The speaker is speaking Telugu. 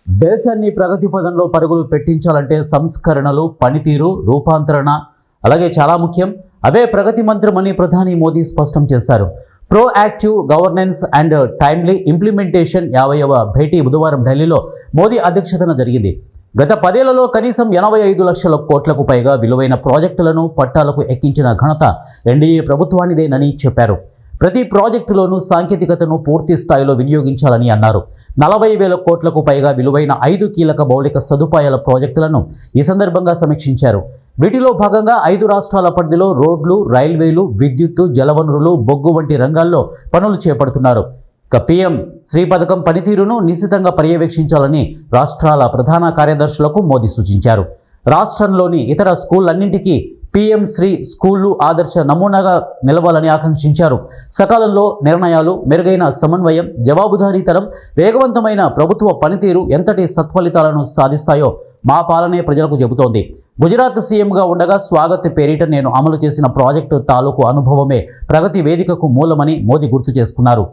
దేశాన్ని ప్రగతి పదంలో పరుగులు పెట్టించాలంటే సంస్కరణలు, పనితీరు, రూపాంతరణ అలాగే చాలా ముఖ్యం. అవే ప్రగతి మంత్రమని ప్రధాని మోదీ స్పష్టం చేశారు. Proactive governance and timely implementation 50వ భేటీ బుధవారం ఢిల్లీలో మోదీ అధ్యక్షతన జరిగింది. గత 10 ఏళ్లలో కనీసం 85 లక్షల కోట్లకు పైగా విలువైన ప్రాజెక్టులను పట్టాలకు ఎక్కించిన ఘనత ఎన్డీఏ ప్రభుత్వానిదేనని చెప్పారు. ప్రతి ప్రాజెక్టులోనూ సాంకేతికతను పూర్తి స్థాయిలో వినియోగించాలని అన్నారు. 40,000 కోట్లకు పైగా విలువైన 5 కీలక మౌలిక సదుపాయాల ప్రాజెక్టులను ఈ సందర్భంగా సమీక్షించారు. వీటిలో భాగంగా 5 రాష్ట్రాల పరిధిలో రోడ్లు, రైల్వేలు, విద్యుత్తు, జలవనరులు, బొగ్గు వంటి రంగాల్లో పనులు చేపడుతున్నారు. ఇక పీఎం శ్రీ పథకం పనితీరును నిశితంగా పర్యవేక్షించాలని రాష్ట్రాల ప్రధాన కార్యదర్శులకు మోదీ సూచించారు. రాష్ట్రంలోని ఇతర స్కూళ్లన్నింటికీ పీఎం శ్రీ స్కూళ్లు ఆదర్శ నమూనాగా నిలవాలని ఆకాంక్షించారు. సకాలంలో నిర్ణయాలు, మెరుగైన సమన్వయం, జవాబుదారీతనం, వేగవంతమైన ప్రభుత్వ పనితీరు ఎంతటి సత్ఫలితాలను సాధిస్తాయో మా పాలనే ప్రజలకు చెబుతోంది. గుజరాత్ సీఎంగా ఉండగా స్వాగత్ పేరిట నేను అమలు చేసిన ప్రాజెక్టు తాలూకు అనుభవమే ప్రగతి వేదికకు మూలమని మోదీ గుర్తు చేసుకున్నారు.